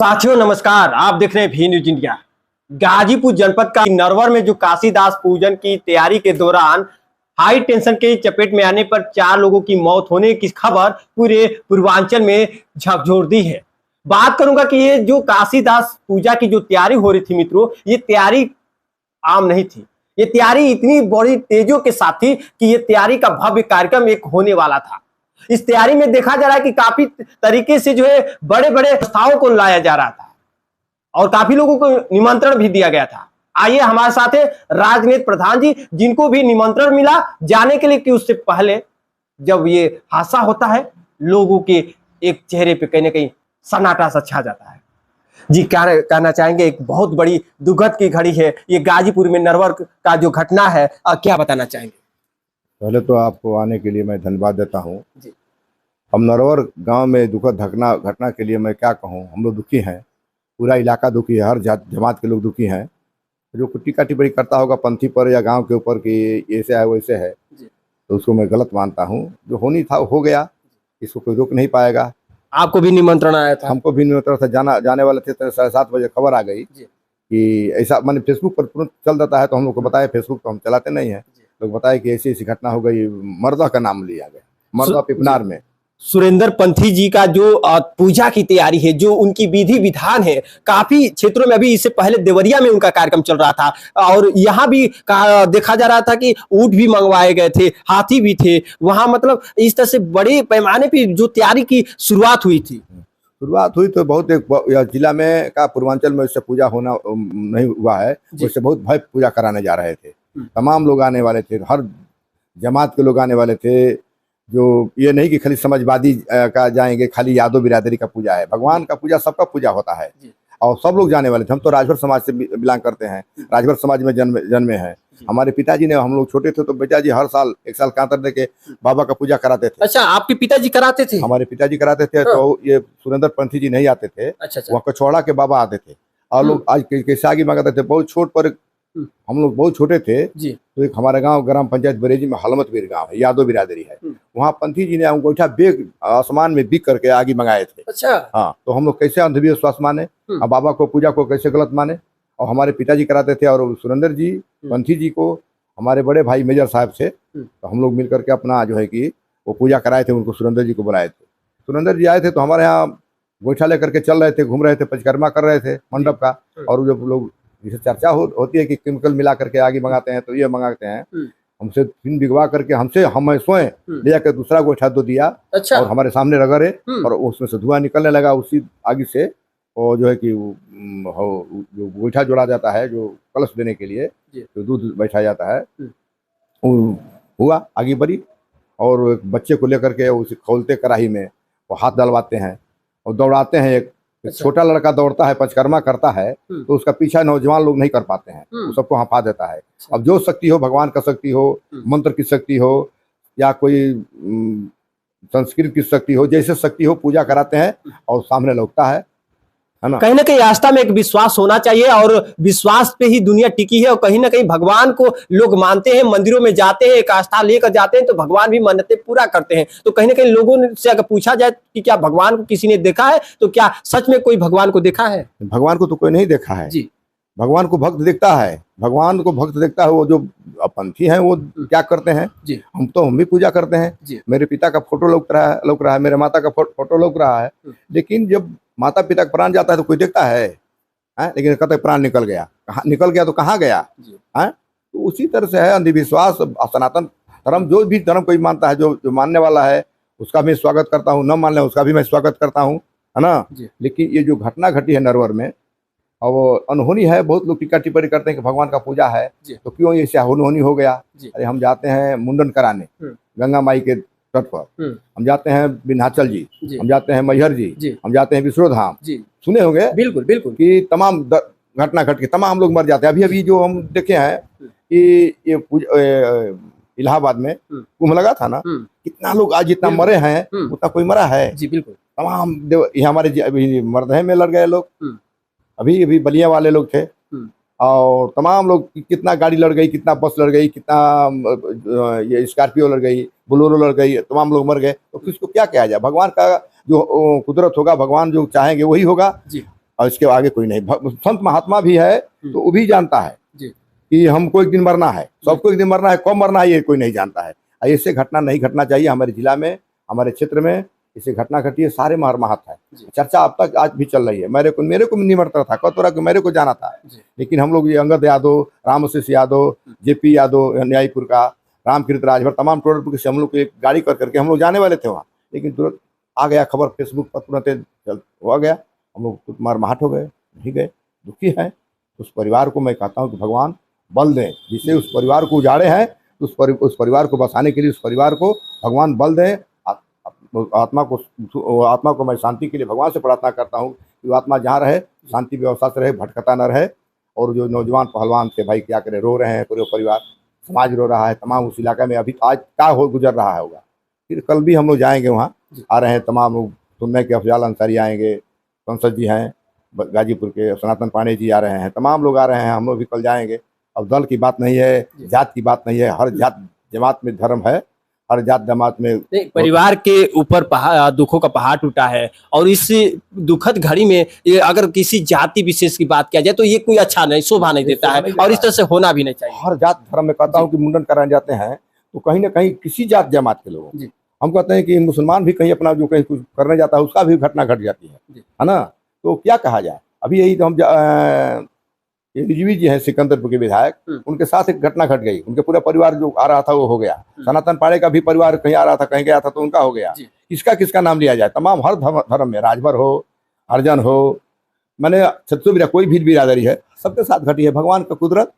साथियों नमस्कार, आप देख रहे हैं भी न्यूज इंडिया। गाजीपुर जनपद का नरवर में जो काशीदास पूजन की तैयारी के दौरान हाई टेंशन के चपेट में आने पर 4 लोगों की मौत होने की खबर पूरे पूर्वांचल में झकझोर दी है। बात करूंगा कि ये जो काशीदास पूजा की जो तैयारी हो रही थी मित्रों, ये तैयारी आम नहीं थी। ये तैयारी इतनी बड़ी तेजों के साथ थी कि ये तैयारी का भव्य कार्यक्रम एक होने वाला था। इस तैयारी में देखा जा रहा है कि काफी तरीके से जो है बड़े बड़े प्रस्तावों को लाया जा रहा था और काफी लोगों को निमंत्रण भी दिया गया था। आइए हमारे साथ है राजनीति प्रधान जी, जिनको भी निमंत्रण मिला जाने के लिए कि उससे पहले जब ये हादसा होता है लोगों के एक चेहरे पे कहीं ना कहीं सन्नाटा सा छा जाता है। जी क्या कहना चाहेंगे? एक बहुत बड़ी दुखद की घड़ी है ये, गाजीपुर में नरवर का जो घटना है, क्या बताना चाहेंगे? पहले तो आपको आने के लिए मैं धन्यवाद देता हूँ। हम नरवर गांव में दुखद घटना के लिए मैं क्या कहूँ, हम लोग दुखी हैं, पूरा इलाका दुखी है, हर जमात के लोग दुखी हैं। जो टीका टिप्पणी करता होगा पंथी पर या गांव के ऊपर कि ऐसे है वैसे है, तो उसको मैं गलत मानता हूँ। जो होनी था हो गया, इसको कोई रोक नहीं पाएगा। आपको भी निमंत्रण आया था? हमको भी निमंत्रण था, जाने वाले थे। 7:30 बजे खबर आ गई कि ऐसा, मैंने फेसबुक पर तुरंत चल जाता है तो हम लोग को बताया। फेसबुक तो हम चलाते नहीं है, लोग बताए कि ऐसी ऐसी घटना हो गई। मर्दा का नाम लिया गया, मर्दा पिपनार में सुरेंद्र पंथी जी का जो पूजा की तैयारी है, जो उनकी विधि विधान है, काफी क्षेत्रों में अभी इससे पहले देवरिया में उनका कार्यक्रम चल रहा था और यहाँ भी देखा जा रहा था कि ऊंट भी मंगवाए गए थे, हाथी भी थे वहां। मतलब इस तरह से बड़े पैमाने पे जो तैयारी की शुरुआत हुई तो बहुत एक जिला में का पूर्वांचल में इससे पूजा होना नहीं हुआ है। उससे बहुत भव्य पूजा कराने जा रहे थे, तमाम लोग आने वाले थे, हर जमात के लोग आने वाले थे। जो ये नहीं कि खाली समाजवादी का जाएंगे, खाली यादव बिरादरी का पूजा है। भगवान का पूजा सबका पूजा होता है और सब लोग जाने वाले थे। हम तो राजभर समाज से बिलोंग करते हैं, राजभर समाज में जन्मे हैं। हमारे पिताजी ने, हम लोग छोटे थे तो पिताजी हर साल 1 साल कांतर दे के बाबा का पूजा कराते थे। अच्छा, आपके पिताजी कराते थे? हमारे पिताजी कराते थे। तो ये सुरेंद्र पंथी जी नहीं आते थे। वहाँ कछौड़ा के बाबा आते थे और लोग आज कैसे आगे मंगाते थे। बहुत छोट पर हम लोग बहुत छोटे थे तो एक हमारे गांव ग्राम पंचायत बरेजी में हलमतवीर गांव है, यादव बिरादरी है। वहाँ पंथी जी ने अंगूठा बेग आसमान में बिक करके आगे मंगाए थे। अच्छा। हाँ, तो हम लोग कैसे अंधविश्वास माने और बाबा को पूजा को कैसे गलत माने। और हमारे पिताजी कराते थे और सुरेंद्र जी पंथी जी को हमारे बड़े भाई मेजर साहब से, तो हम लोग मिल करके अपना जो है कि वो पूजा कराए थे। उनको सुरेंद्र जी को बुलाए थे। सुरेंद्र जी आए थे तो हमारे यहाँ गोईठा लेकर के चल रहे थे, घूम रहे थे, परिक्रमा कर रहे थे मंडप का। और जब लोग जैसे चर्चा होती है कि केमिकल मिला करके आगे मंगाते हैं, तो ये मंगाते हैं हमसे 3 बिगवा करके, हमसे हम स्वयं ले जाकर दूसरा गोईठा दो दिया। अच्छा। और हमारे सामने रगड़े और उसमें से धुआं निकलने लगा उसी आगे से। और जो है कि जो गोईठा जोड़ा जाता है, जो कलश देने के लिए जो दूध बैठा जाता है, हुआ आगे बढ़ी। और एक बच्चे को लेकर के उसे खोलते कढ़ाई में वो हाथ डलवाते हैं और दौड़ाते हैं। एक छोटा लड़का दौड़ता है, पंचकर्मा करता है, तो उसका पीछा नौजवान लोग नहीं कर पाते हैं, वो सबको हंपा देता है। अब जो शक्ति हो, भगवान का शक्ति हो, मंत्र की शक्ति हो या कोई संस्कृत की शक्ति हो, जैसे शक्ति हो पूजा कराते हैं और सामने लगता है ना। कहीं ना कहीं आस्था में एक विश्वास होना चाहिए और विश्वास पे ही दुनिया टिकी है। और कहीं ना कहीं भगवान को लोग मानते हैं, मंदिरों में जाते हैं, एक आस्था लेकर जाते हैं तो भगवान भी मन्नतें पूरा करते हैं। तो कहीं ना कहीं लोगों से अगर पूछा जाए कि क्या भगवान को किसी ने देखा है, तो क्या सच में कोई भगवान को देखा है? भगवान को तो कोई नहीं देखा है जी। भगवान को भक्त देखता है, भगवान को भक्त देखता है। वो जो पंथी हैं वो क्या करते हैं जी, हम भी पूजा करते हैं। मेरे पिता का फोटो लौक रहा है, मेरे माता का फोटो लौक रहा है। लेकिन जब माता पिता का प्राण जाता है तो कोई देखता है? लेकिन कब तक प्राण निकल गया, निकल गया तो कहाँ गया है? तो उसी तरह से है अंधविश्वास। सनातन धर्म, जो भी धर्म कोई मानता है, जो मानने वाला है उसका मैं स्वागत करता हूँ, न मानने उसका भी मैं स्वागत करता हूँ, है ना। लेकिन ये जो घटना घटी है नरवर में, और वो अनहोनी है। बहुत लोग टीका टिप्पणी करते हैं कि भगवान का पूजा है तो क्यों ऐसे अनहोनी हो गया। अरे हम जाते हैं मुंडन कराने गंगा माई के तट पर, हम जाते हैं विंध्याचल जी, हम जाते हैं मैहर जी, हम जाते हैं विष्णुधाम। सुने होंगे बिल्कुल बिल्कुल कि तमाम घटना घट के तमाम लोग मर जाते हैं। अभी जो हम देखे हैं कि ये इलाहाबाद में कुंभ लगा था ना, कितना लोग आज जितना मरे हैं उतना कोई मरा है जी। बिल्कुल तमाम ये हमारे अभी मरदहे में लड़ गए लोग, अभी बलिया वाले लोग थे और तमाम लोग, कितना गाड़ी लड़ गई, कितना बस लड़ गई, कितना ये स्कॉर्पियो लड़ गई, बोलेरो लड़ गई, तमाम लोग मर गए। तो किसको क्या कहा जाए? भगवान का जो कुदरत होगा, भगवान जो चाहेंगे वही होगा। और इसके आगे कोई नहीं। संत महात्मा भी है तो वो भी जानता है कि हमको एक दिन मरना है, सबको एक दिन मरना है, कब मरना है ये कोई नहीं जानता है। ऐसे घटना नहीं घटना चाहिए हमारे जिला में, हमारे क्षेत्र में। इसे घटना घटी है, सारे मरमाहत है। चर्चा अब तक आज भी चल रही है। मेरे को निमंत्रण था, कतोरा को मेरे को जाना था, लेकिन हम लोग ये अंगद यादव, रामशिष यादव, जेपी यादव न्यायपुर का, रामकृत राजभर, तमाम टोटल से हम लोग एक गाड़ी कर करके हम लोग जाने वाले थे वहाँ, लेकिन तुरंत आ गया खबर फेसबुक पर, तुरंत हो गया, हम लोग मरमाहत हो गए, नहीं गए, दुखी है। उस परिवार को मैं कहता हूँ कि भगवान बल दें, जिससे उस परिवार को उजाड़े हैं, उस परिवार को बसाने के लिए उस परिवार को भगवान बल दें। आत्मा को मैं शांति के लिए भगवान से प्रार्थना करता हूँ कि वो आत्मा जहाँ रहे शांति व्यवस्था से रहे, भटकता न रहे। और जो नौजवान पहलवान थे भाई क्या करें, रो रहे हैं, पूरे परिवार समाज रो रहा है, तमाम उस इलाके में अभी आज क्या हो गुजर रहा होगा। फिर कल भी हम लोग जाएंगे वहाँ, आ रहे हैं तमाम लोग, सुनने के अफजाल अंसारी आएंगे, संसद जी हैं गाजीपुर के, सनातन पांडे जी आ रहे हैं, तमाम लोग आ रहे हैं, हम लोग भी कल जाएंगे। अब दल की बात नहीं है, जात की बात नहीं है, हर जात जमात में धर्म है, हर जात जमात में परिवार के ऊपर दुखों का पहाड़ टूटा है। और इस दुखद घड़ी में ये अगर किसी जाति विशेष की बात किया जाए तो ये कोई अच्छा नहीं, शोभा नहीं देता है, और इस तरह से होना भी नहीं चाहिए। हर जात धर्म में कहता हूँ कि मुंडन कराने जाते हैं तो कहीं ना कहीं किसी जात जमात के लोग, हम कहते हैं कि मुसलमान भी कहीं अपना जो कहीं कुछ करने जाता है उसका भी घटना घट जाती है ना। तो क्या कहा जाए, अभी यही तो हम रिजवी जी हैं सिकंदरपुर के विधायक, उनके साथ एक घटना घट गई, उनके पूरा परिवार जो आ रहा था वो हो गया। सनातन पांडे का भी परिवार कहीं आ रहा था, कहीं गया था तो उनका हो गया। किसका नाम लिया जाए, तमाम हर धर्म में, राजभर हो, हरिजन हो, मैंने छत्तीसगढ़ कोई भी बिरादरी है, सबके साथ घटी है। भगवान का कुदरत,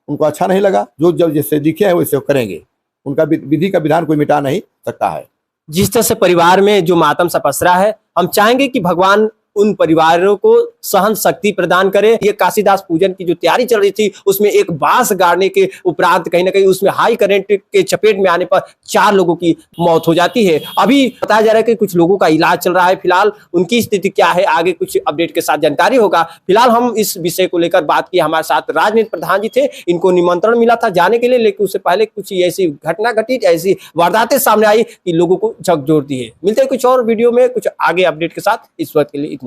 उनको अच्छा नहीं लगा, जो जब जैसे दिखे है वैसे करेंगे, उनका विधि का विधान कोई मिटा नहीं सकता है। जिस तरह से परिवार में जो मातम सा पसरा है, हम चाहेंगे कि भगवान उन परिवारों को सहन शक्ति प्रदान करे। ये काशीदास पूजन की जो तैयारी चल रही थी उसमें एक बांस गाड़ने के उपरांत कहीं ना कहीं उसमें हाई करंट के चपेट में आने पर 4 लोगों की मौत हो जाती है। अभी बताया जा रहा है कि कुछ लोगों का इलाज चल रहा है, फिलहाल उनकी स्थिति क्या है आगे कुछ अपडेट के साथ जानकारी होगा। फिलहाल हम इस विषय को लेकर बात की, हमारे साथ राजनीति प्रधान जी थे, इनको निमंत्रण मिला था जाने के लिए, लेकिन उससे पहले कुछ ऐसी घटना घटी, ऐसी वारदातें सामने आई कि लोगों को झकझोर दी है। मिलते हैं कुछ और वीडियो में कुछ आगे अपडेट के साथ, इस वक्त के लिए